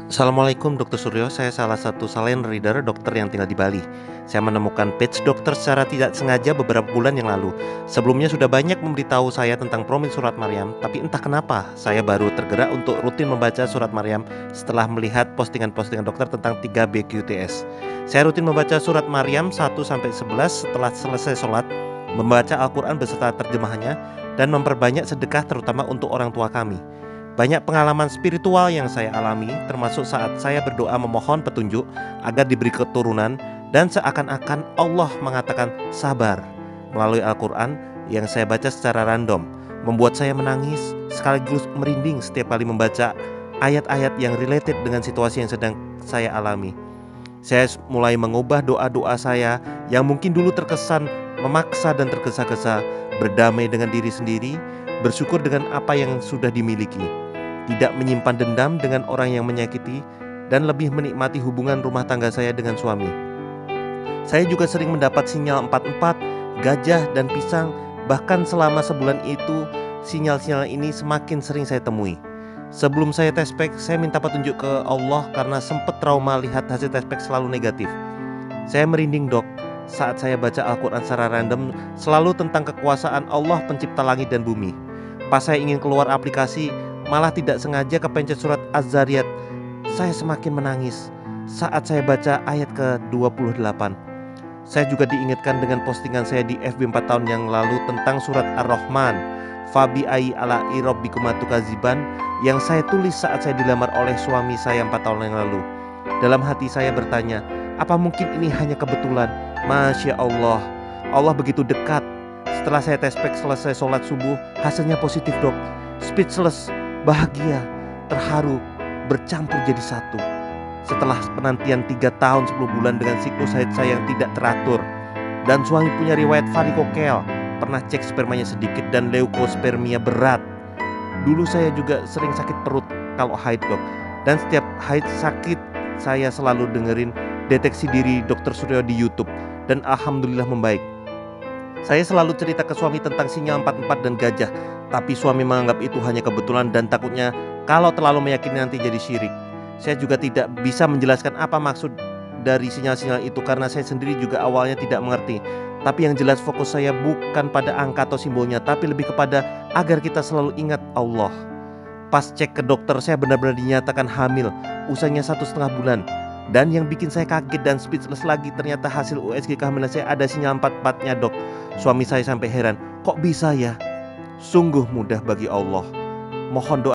Assalamualaikum Dokter Suryo, saya salah satu silent reader dokter yang tinggal di Bali. Saya menemukan page dokter secara tidak sengaja beberapa bulan yang lalu. Sebelumnya sudah banyak memberitahu saya tentang promil surat Maryam, tapi entah kenapa saya baru tergerak untuk rutin membaca surat Maryam setelah melihat postingan-postingan dokter tentang 3BQTS. Saya rutin membaca surat Maryam 1-11 setelah selesai sholat, membaca Al-Quran beserta terjemahannya, dan memperbanyak sedekah terutama untuk orang tua kami. Banyak pengalaman spiritual yang saya alami, termasuk saat saya berdoa memohon petunjuk agar diberi keturunan, dan seakan-akan Allah mengatakan sabar melalui Al-Quran yang saya baca secara random, membuat saya menangis sekaligus merinding setiap kali membaca ayat-ayat yang related dengan situasi yang sedang saya alami. Saya mulai mengubah doa-doa saya yang mungkin dulu terkesan memaksa dan tergesa-gesa, berdamai dengan diri sendiri, bersyukur dengan apa yang sudah dimiliki, tidak menyimpan dendam dengan orang yang menyakiti, dan lebih menikmati hubungan rumah tangga saya dengan suami. Saya juga sering mendapat sinyal 44, gajah, dan pisang. Bahkan selama sebulan itu, sinyal-sinyal ini semakin sering saya temui. Sebelum saya tes pack, saya minta petunjuk ke Allah karena sempat trauma lihat hasil tes pack selalu negatif. Saya merinding dok saat saya baca Al-Quran secara random, selalu tentang kekuasaan Allah pencipta langit dan bumi. Pas saya ingin keluar aplikasi, malah tidak sengaja kepencet surat Az-Zariyat. Saya semakin menangis saat saya baca ayat ke-28. Saya juga diingatkan dengan postingan saya di FB 4 tahun yang lalu tentang surat Ar-Rahman, Fabi ai ala irobbikum tukaziban, yang saya tulis saat saya dilamar oleh suami saya 4 tahun yang lalu. Dalam hati saya bertanya, apa mungkin ini hanya kebetulan? Masya Allah, Allah begitu dekat. Setelah saya tes pack selesai sholat subuh, hasilnya positif dok. Speechless, bahagia, terharu, bercampur jadi satu. Setelah penantian 3 tahun 10 bulan dengan siklus haid saya yang tidak teratur, dan suami punya riwayat varikokel, pernah cek spermanya sedikit dan leukospermia berat. Dulu saya juga sering sakit perut kalau haid dok, dan setiap haid sakit saya selalu dengerin deteksi diri Dokter Suryo di YouTube, dan alhamdulillah membaik. Saya selalu cerita ke suami tentang sinyal 44 dan gajah, tapi suami menganggap itu hanya kebetulan dan takutnya kalau terlalu meyakini nanti jadi syirik. Saya juga tidak bisa menjelaskan apa maksud dari sinyal-sinyal itu karena saya sendiri juga awalnya tidak mengerti. Tapi yang jelas fokus saya bukan pada angka atau simbolnya, tapi lebih kepada agar kita selalu ingat Allah. Pas cek ke dokter, saya benar-benar dinyatakan hamil, usianya 1,5 bulan. Dan yang bikin saya kaget dan speechless lagi, ternyata hasil USG kehamilan saya ada sinyal 44-nya dok. Suami saya sampai heran, kok bisa ya? Sungguh mudah bagi Allah. Mohon doa